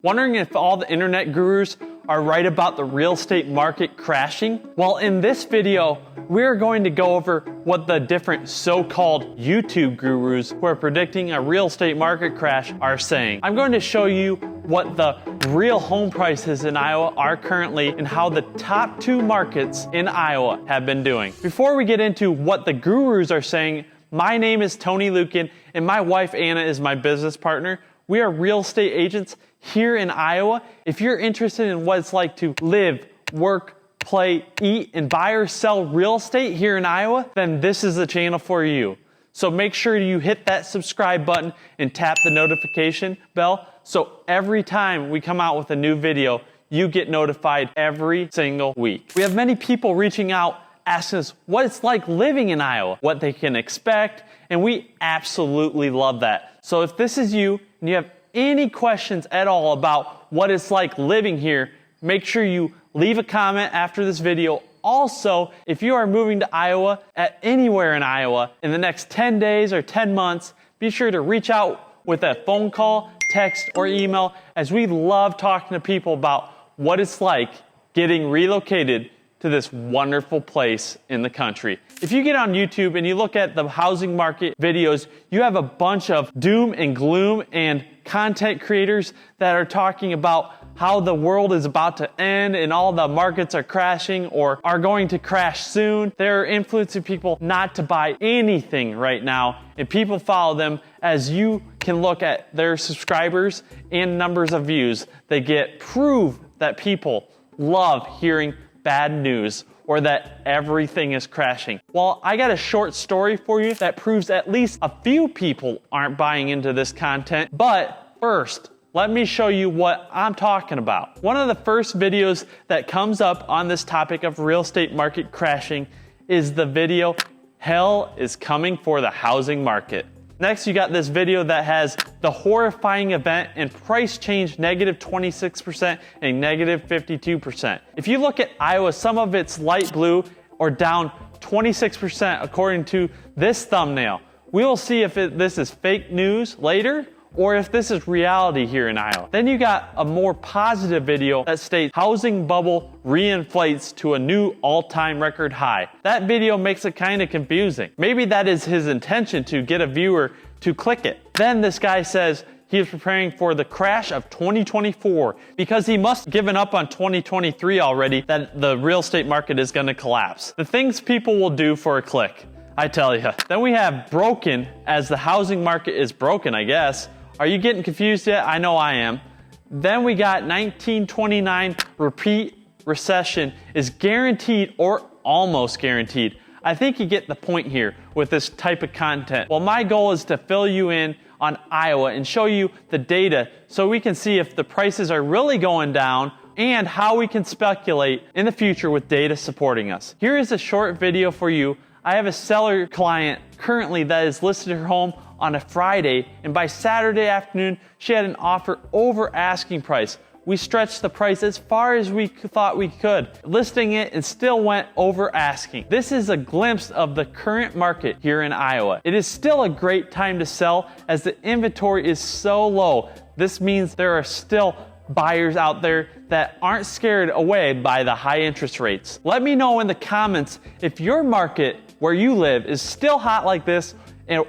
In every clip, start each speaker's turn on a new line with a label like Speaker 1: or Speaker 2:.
Speaker 1: Wondering if all the internet gurus are right about the real estate market crashing? Well, in this video, we're going to go over what the different so-called YouTube gurus who are predicting a real estate market crash are saying. I'm going to show you what the real home prices in Iowa are currently and how the top 2 markets in Iowa have been doing. Before we get into what the gurus are saying, my name is Tony Lukin and my wife Anna is my business partner. We are real estate agents here in Iowa. If you're interested in what it's like to live, work, play, eat, and buy or sell real estate here in Iowa, then this is the channel for you. So make sure you hit that subscribe button and tap the notification bell so every time we come out with a new video, you get notified every single week. We have many people reaching out asking us what it's like living in Iowa, what they can expect, and we absolutely love that. So if this is you and you have any questions at all about what it's like living here, make sure you leave a comment after this video. Also, if you are moving to Iowa at anywhere in Iowa in the next 10 days or 10 months, be sure to reach out with a phone call, text, or email, as we love talking to people about what it's like getting relocated to this wonderful place in the country. If you get on YouTube and you look at the housing market videos, you have a bunch of doom and gloom and content creators that are talking about how the world is about to end and all the markets are crashing or are going to crash soon. They're influencing people not to buy anything right now, and people follow them. As you can look at their subscribers and numbers of views they get, prove that people love hearing bad news or that everything is crashing. Well, I got a short story for you that proves at least a few people aren't buying into this content. But first, let me show you what I'm talking about. One of the first videos that comes up on this topic of real estate market crashing is the video, "Hell is Coming for the Housing Market." Next, you got this video that has the horrifying event and price change -26% and -52%. If you look at Iowa, some of it's light blue or down 26% according to this thumbnail. We will see if this is fake news later or if this is reality here in Iowa. Then you got a more positive video that states housing bubble reinflates to a new all-time record high. That video makes it kind of confusing. Maybe that is his intention, to get a viewer to click it. Then this guy says he is preparing for the crash of 2024 because he must have given up on 2023 already, that the real estate market is going to collapse. The things people will do for a click, I tell you. Then we have broken, as the housing market is broken, I guess. Are you getting confused yet? I know I am. Then we got 1929 repeat recession is guaranteed or almost guaranteed. I think you get the point here with this type of content. Well, my goal is to fill you in on Iowa and show you the data so we can see if the prices are really going down and how we can speculate in the future with data supporting us. Here is a short video for you. I have a seller client currently that has listed her home on a Friday, and by Saturday afternoon, she had an offer over asking price. We stretched the price as far as we thought we could, listing it, and still went over asking. This is a glimpse of the current market here in Iowa. It is still a great time to sell as the inventory is so low. This means there are still buyers out there that aren't scared away by the high interest rates. Let me know in the comments if your market where you live is still hot like this,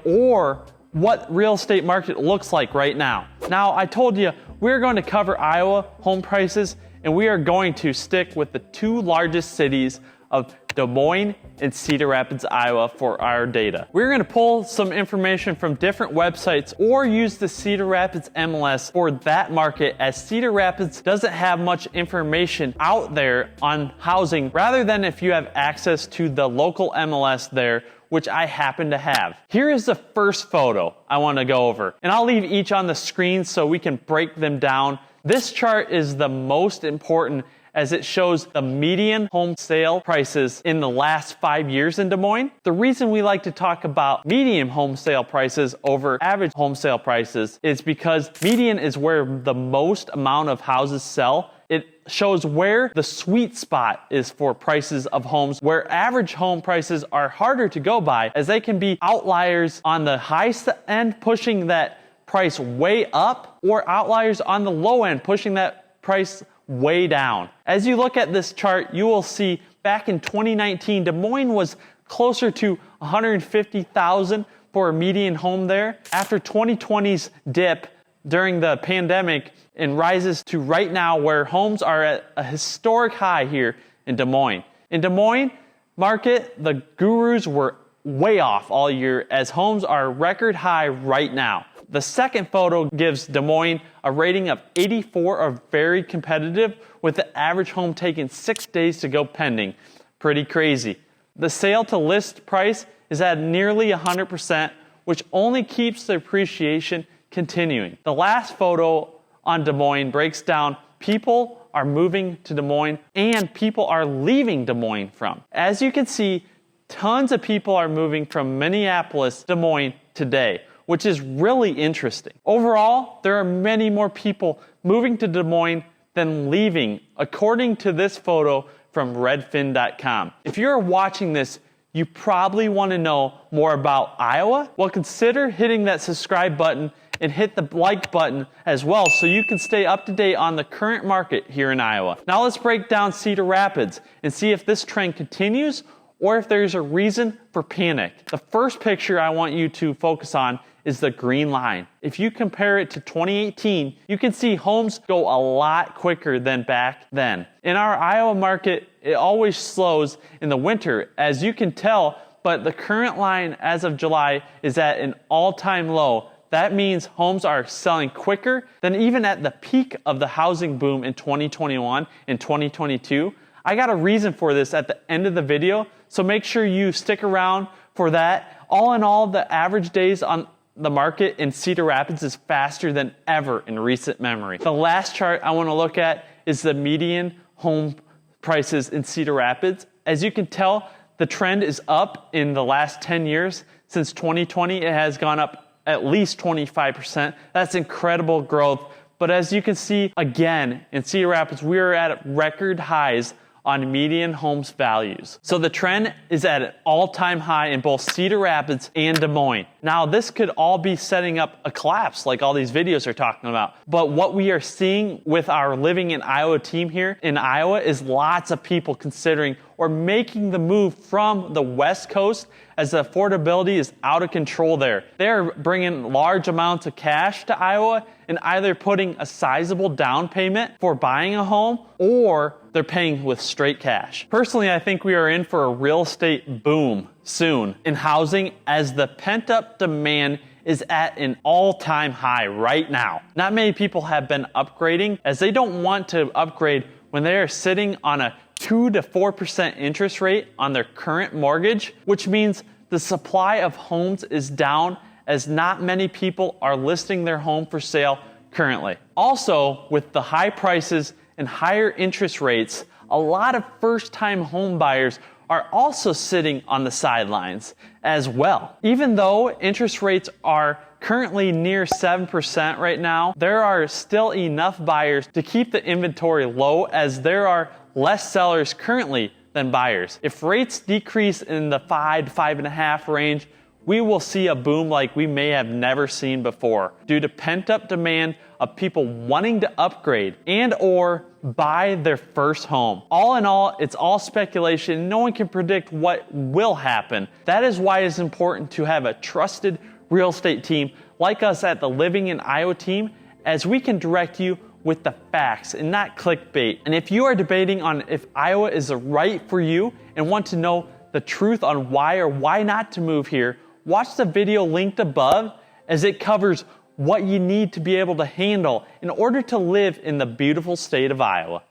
Speaker 1: or what real estate market looks like right now. Now, I told you we're going to cover Iowa home prices, and we are going to stick with the 2 largest cities of Des Moines and Cedar Rapids, Iowa for our data. We're going to pull some information from different websites or use the Cedar Rapids MLS for that market, as Cedar Rapids doesn't have much information out there on housing, rather than if you have access to the local MLS there, which I happen to have. Here is the first photo I want to go over, and I'll leave each on the screen so we can break them down. This chart is the most important as it shows the median home sale prices in the last 5 years in Des Moines. The reason we like to talk about median home sale prices over average home sale prices is because median is where the most amount of houses sell. It shows where the sweet spot is for prices of homes, where average home prices are harder to go by, as they can be outliers on the high end, pushing that price way up, or outliers on the low end pushing that price way down. As you look at this chart, you will see back in 2019, Des Moines was closer to $150,000 for a median home there. After 2020's dip during the pandemic, and rises to right now where homes are at a historic high here in Des Moines. In Des Moines market, the gurus were way off all year as homes are record high right now. The second photo gives Des Moines a rating of 84, or very competitive, with the average home taking 6 days to go pending. Pretty crazy. The sale to list price is at nearly 100%, which only keeps the appreciation continuing. The last photo on Des Moines breaks down people are moving to Des Moines and people are leaving Des Moines from. As you can see, tons of people are moving from Minneapolis to Des Moines today, which is really interesting. Overall, there are many more people moving to Des Moines than leaving, according to this photo from redfin.com. If you're watching this, you probably want to know more about Iowa. Well, consider hitting that subscribe button and hit the like button as well so you can stay up to date on the current market here in Iowa. Now let's break down Cedar Rapids and see if this trend continues or if there's a reason for panic. The first picture I want you to focus on is the green line. If you compare it to 2018, you can see homes go a lot quicker than back then. In our Iowa market, it always slows in the winter, as you can tell, but the current line as of July is at an all-time low. That means homes are selling quicker than even at the peak of the housing boom in 2021 and 2022. I got a reason for this at the end of the video, so make sure you stick around for that. All in all, the average days on the market in Cedar Rapids is faster than ever in recent memory. The last chart I want to look at is the median home prices in Cedar Rapids. As you can tell, the trend is up in the last 10 years. Since 2020, it has gone up at least 25%. That's incredible growth. But as you can see, again, in Cedar Rapids, we are at record highs on median homes values. So the trend is at an all-time high in both Cedar Rapids and Des Moines. Now, this could all be setting up a collapse like all these videos are talking about. But what we are seeing with our Living in Iowa team here in Iowa is lots of people considering or making the move from the West Coast as the affordability is out of control there. They're bringing large amounts of cash to Iowa and either putting a sizable down payment for buying a home or they're paying with straight cash. Personally, I think we are in for a real estate boom soon in housing as the pent-up demand is at an all-time high right now. Not many people have been upgrading as they don't want to upgrade when they are sitting on a 2 to 4% interest rate on their current mortgage, which means the supply of homes is down as not many people are listing their home for sale currently. Also, with the high prices and higher interest rates, a lot of first-time home buyers are also sitting on the sidelines as well. Even though interest rates are currently near 7% right now, there are still enough buyers to keep the inventory low as there are less sellers currently than buyers. If rates decrease in the 5 to 5.5 range, we will see a boom like we may have never seen before due to pent-up demand of people wanting to upgrade and or buy their first home. All in all, it's all speculation. No one can predict what will happen. That is why it's important to have a trusted real estate team like us at the Living in Iowa team, as we can direct you with the facts and not clickbait. And if you are debating on if Iowa is the right for you and want to know the truth on why or why not to move here, watch the video linked above as it covers what you need to be able to handle in order to live in the beautiful state of Iowa.